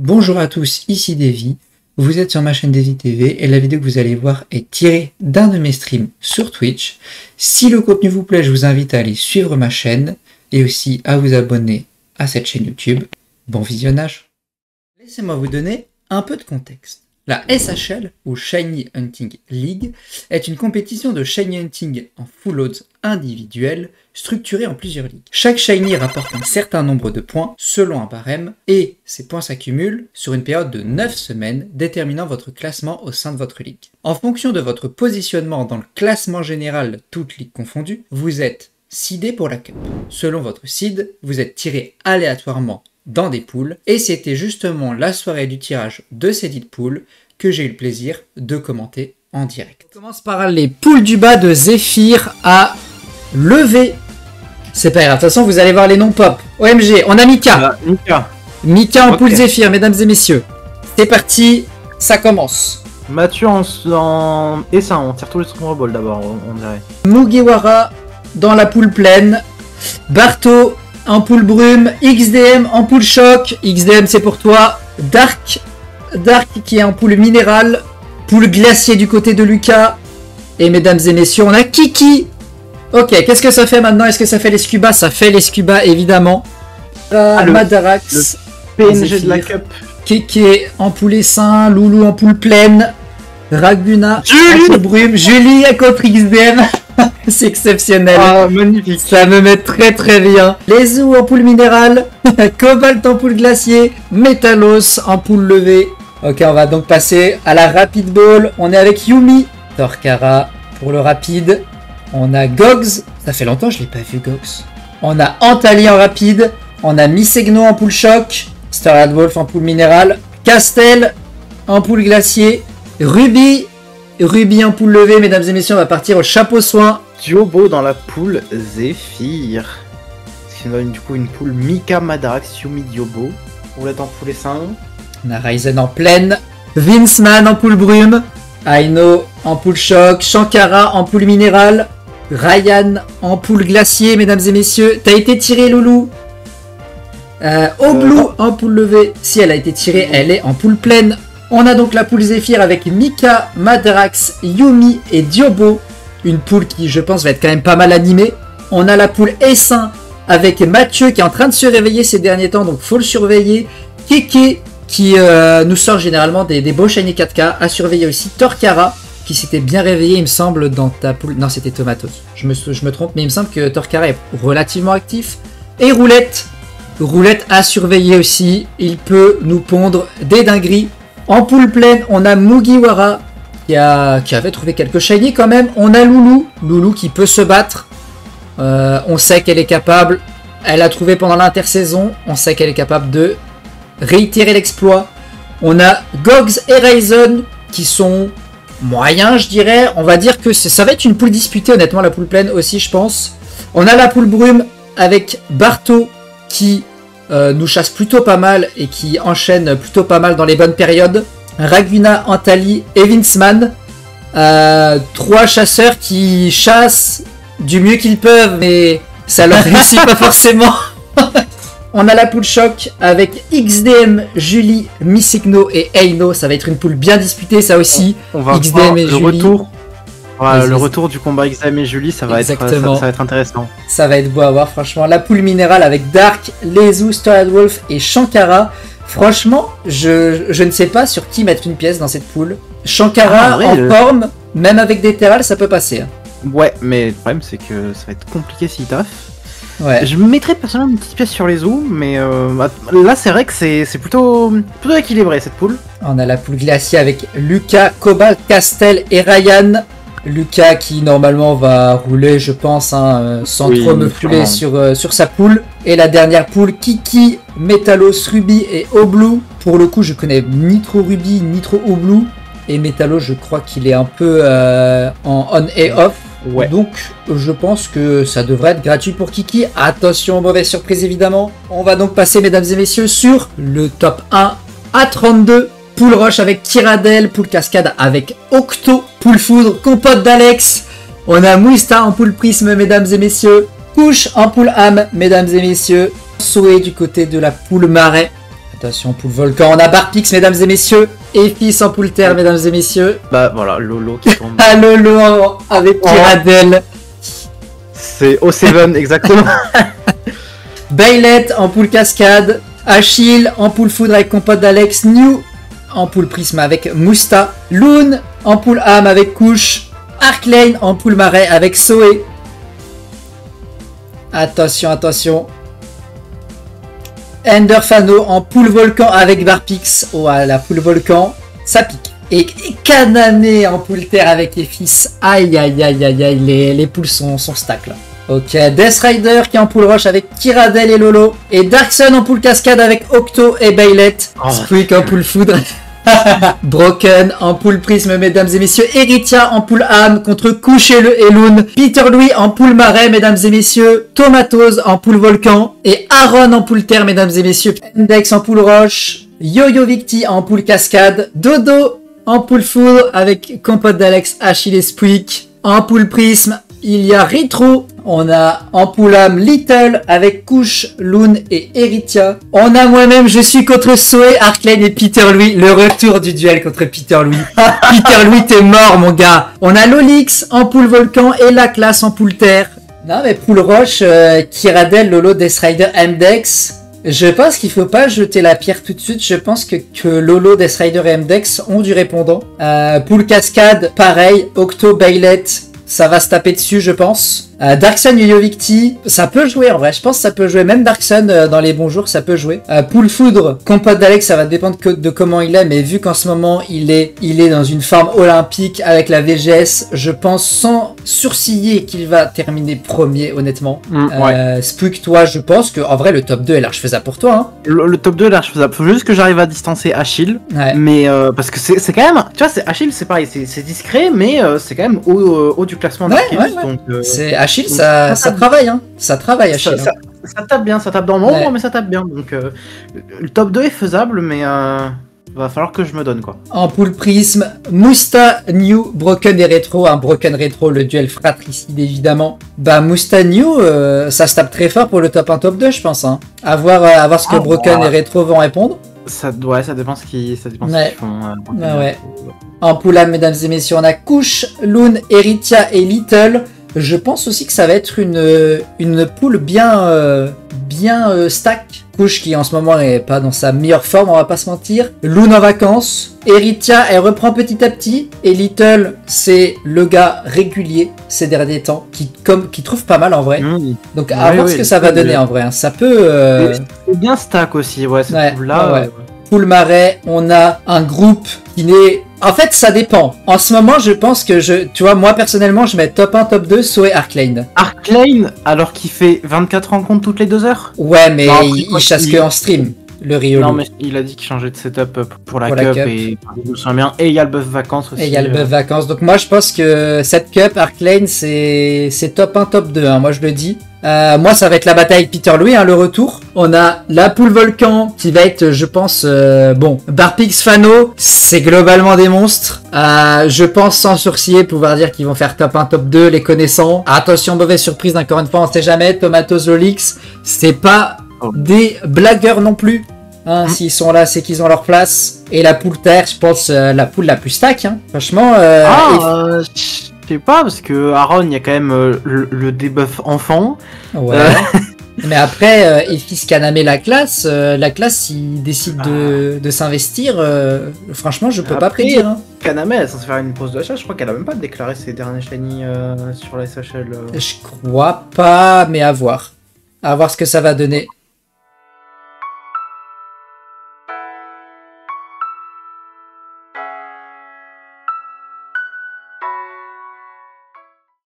Bonjour à tous, ici Davy. Vous êtes sur ma chaîne Davy TV et la vidéo que vous allez voir est tirée d'un de mes streams sur Twitch. Si le contenu vous plaît, je vous invite à aller suivre ma chaîne et aussi à vous abonner à cette chaîne YouTube. Bon visionnage. Laissez-moi vous donner un peu de contexte. La SHL, ou Shiny Hunting League, est une compétition de Shiny Hunting en full odds individuel, structurée en plusieurs ligues. Chaque Shiny rapporte un certain nombre de points selon un barème, et ces points s'accumulent sur une période de 9 semaines, déterminant votre classement au sein de votre ligue. En fonction de votre positionnement dans le classement général, toutes ligues confondues, vous êtes seedé pour la cup. Selon votre seed, vous êtes tiré aléatoirement dans des poules, et c'était justement la soirée du tirage de ces dites poules que j'ai eu le plaisir de commenter en direct. On commence par les poules du bas de Zephyr à lever. C'est pas grave, de toute façon vous allez voir les noms pop. OMG, on a Mika. Mika en poule Zephyr, mesdames et messieurs. C'est parti, ça commence. Mathieu en essaim, on tire tous les trucs en ball d'abord, on dirait. Mugiwara dans la poule pleine. Barto en poule brume, XDM en poule choc, XDM c'est pour toi, Dark qui est en poule minérale, poule glacier du côté de Lucas, et mesdames et messieurs on a Kiki. Ok, qu'est-ce que ça fait maintenant? Est-ce que ça fait les Scuba? Ça fait les Scuba évidemment. Madarax, le PNG de la cup. Kiki en poule essaim, Loulou en poule pleine, Raguna en poule brume, Julie à contre XDM. C'est exceptionnel. Ah, magnifique. Ça me met très très bien. Les Zou en poule minérale, Cobalt en poule glacier, Metalos en poule levée. Ok, on va donc passer à la Rapid Ball. On est avec Yumi, Torkara pour le rapide. On a Gogs. Ça fait longtemps que je l'ai pas vu Gogs. On a Antali en rapide. On a Misegno en poule choc. Starlight Wolf en poule minérale. Castel en poule glacier. Ruby en poule levée, mesdames et messieurs, on va partir au chapeau soin. Diobo dans la poule Zephyr. Ce qui nous donne du coup une poule Mika, Madarax, Yumi, Diobo. Roulette en poule essaim. On a Ryzen en pleine. Vinceman en poule brume. Aino en poule choc. Shankara en poule minérale. Ryan en poule glacier, mesdames et messieurs. T'as été tiré, Loulou. Oblou en poule levée. Si elle a été tirée, elle est en poule pleine. On a donc la poule Zephyr avec Mika, Madarax, Yumi et Diobo. Une poule qui, je pense, va être quand même pas mal animée. On a la poule essaim avec Mathieu qui est en train de se réveiller ces derniers temps, donc faut le surveiller. Keke qui nous sort généralement des beaux shiny 4K. À surveiller aussi Torkara qui s'était bien réveillé, il me semble, dans ta poule. Non, c'était Tomatos. Je me trompe, mais il me semble que Torkara est relativement actif. Et Roulette à surveiller aussi. Il peut nous pondre des dingueries. En poule pleine, on a Mugiwara qui avait trouvé quelques shiny quand même. On a Loulou qui peut se battre. On sait qu'elle est capable. Elle a trouvé pendant l'intersaison. On sait qu'elle est capable de réitérer l'exploit. On a Gogs et Ryzen qui sont moyens, je dirais. On va dire que ça va être une poule disputée, honnêtement, la poule pleine aussi, je pense. On a la poule brume avec Barto qui nous chasse plutôt pas mal et qui enchaîne plutôt pas mal dans les bonnes périodes. Raguna, Antali et Vinceman. 3 chasseurs qui chassent du mieux qu'ils peuvent, mais ça leur réussit pas forcément. On a la poule choc avec XDM, Julie, Missigno et Aino. Ça va être une poule bien disputée, ça aussi. On va XDM et le Julie. retour. Voilà, le retour du combat XDM et Julie, ça va être intéressant. Ça va être beau à voir, franchement. La poule minérale avec Dark, Lezu, Starlight Wolf et Shankara. Franchement, je ne sais pas sur qui mettre une pièce dans cette poule. Shankara forme, même avec des terrales, ça peut passer. Ouais, mais le problème c'est que ça va être compliqué s'il taffe. Ouais. Je mettrais personnellement une petite pièce sur les os, mais là c'est vrai que c'est plutôt équilibré cette poule. On a la poule glacier avec Lucas, Cobalt, Castel et Ryan. Lucas qui normalement va rouler, je pense, sans trop me fouler sur sa poule. Et la dernière poule, Kiki, Metalos, Ruby et Oblou. Pour le coup, je connais ni trop Ruby, ni trop Oblou. Et Metalos, je crois qu'il est un peu en on et off. Ouais. Donc, je pense que ça devrait être gratuit pour Kiki. Attention, mauvaise surprise évidemment. On va donc passer, mesdames et messieurs, sur le top 1 à 32. Poule Roche avec Tyradel, poule Cascade avec Octo, poule Foudre, compote d'Alex. On a Mouista en poule Prisme, mesdames et messieurs. Couche en poule âme, mesdames et messieurs. Soé du côté de la poule Marais. Attention, poule volcan, on a Barpix, mesdames et messieurs. Et fils en poule terre, mesdames et messieurs. Bah voilà, Lolo qui tombe. Ah, Lolo avec Kiradel. C'est O7, exactement. Baylet en poule cascade. Achille en poule foudre avec compote d'Alex. New en poule prisme avec Mousta. Loon en poule âme avec Couche. Arklane en poule marais avec Zoé. Attention, attention. Enderfano en poule volcan avec Barpix. Oh, la poule volcan, ça pique. Et Kaname en poule terre avec les fils. Aïe, aïe, aïe, aïe, aïe, les poules sont stack là. Ok, Death Rider qui est en poule roche avec Kiradel et Lolo. Et Darkson en poule cascade avec Octo et Baylet. Squeak en poule foudre. Broken en poule prisme, mesdames et messieurs. Eritia en poule âme contre Couche et Loon. Peter Louis en poule marais, mesdames et messieurs. Tomatoes en poule volcan. Et Aaron en poule terre, mesdames et messieurs. Index en poule roche. Yo-Yo Victi en poule cascade. Dodo en poule foudre avec compote d'Alex, Achille et Squeak. En poule prisme, il y a Retro. On a en poule âme Little avec Couche, Loon et Eritia. On a moi-même, je suis contre Zoé, Arklane et Peter Louis. Le retour du duel contre Peter Louis. Peter Louis, t'es mort, mon gars. On a Lolix en poule volcan et la classe en poule terre. Non, mais poule roche, Kiradel, Lolo, Death Rider, Mdex. Je pense qu'il faut pas jeter la pierre tout de suite. Je pense que Lolo, Death Rider et Mdex ont du répondant. Poule cascade, pareil. Octo, Baylet. Ça va se taper dessus, je pense. Darkson, Yo-Yo Victi, ça peut jouer en vrai. Je pense que ça peut jouer. Même Darkson, dans les bons jours, ça peut jouer. Poule Foudre, compote d'Alex, ça va dépendre de comment il est. Mais vu qu'en ce moment, il est dans une forme olympique avec la VGS, je pense sans sourciller qu'il va terminer premier, honnêtement. Ouais. Spook, toi, je pense que en vrai, le top 2 est large faisable pour toi. Hein. Le top 2 est large faisable. Faut juste que j'arrive à distancer Achille. Ouais. Mais parce que c'est quand même. Tu vois, Achille, c'est pareil. C'est discret, mais c'est quand même haut du classement d'Arceus. Donc, c'est Achille, ça travaille, hein. Ça travaille, Achille. Ça tape bien, ça tape dans l'ombre, mais ça tape bien. Donc, le top 2 est faisable, mais va falloir que je me donne, quoi. En poule prisme, Mousta, New, Broken et Retro. Un Broken Retro, le duel fratricide, évidemment. Bah, Mousta, New, ça se tape très fort pour le top 1, top 2, je pense. Hein. À voir ce que Broken et Retro vont répondre. Ça dépend ce qu'ils font. Ouais. En poule âme, mesdames et messieurs, on a Couche, Loon, Eritia et Little. Je pense aussi que ça va être une poule bien stack. Couche qui en ce moment n'est pas dans sa meilleure forme, on va pas se mentir. Loon en vacances. Eritia, elle reprend petit à petit. Et Little, c'est le gars régulier ces derniers temps qui trouve pas mal en vrai. Donc à voir ce que ça va donner en vrai. Hein. Ça peut... C'est bien stack aussi, cette poule-là. Ouais. Poule marais, on a un groupe qui n'est... En fait, ça dépend. En ce moment, je pense que tu vois, moi personnellement, je mets top 1, top 2, Zoé Arklane. Arklane, alors qu'il fait 24 rencontres toutes les 2 heures? Ouais, mais il chasse que en stream, le Riolu. Non, mais il a dit qu'il changeait de setup pour la cup. Et je me souviens bien. Et il y a le buff vacances aussi. Et il y a le buff vacances. Donc moi, je pense que cette cup, Arklane, c'est top 1, top 2, hein, moi je le dis. Moi, ça va être la bataille avec Peter Louis, hein, le retour. On a la poule volcan qui va être, je pense, Barpix, Fano, c'est globalement des monstres. Je pense sans sourciller pouvoir dire qu'ils vont faire top 1, top 2, les connaissants. Attention, mauvaise surprise, encore une fois, on sait jamais. Tomatoes, Lolix, c'est pas des blagueurs non plus. Hein, s'ils sont là, c'est qu'ils ont leur place. Et la poule terre, je pense, la poule la plus stack. Hein. Franchement, je sais pas, parce que Aaron, il y a quand même le debuff enfant. Ouais. Mais après, Elfis Kaname, la classe, s'il décide de s'investir, franchement, je peux pas prédire. Hein. Kaname, elle est censée faire une pause d'achat, je crois qu'elle a même pas déclaré ses derniers shiny sur la SHL. Je crois pas, mais à voir. À voir ce que ça va donner.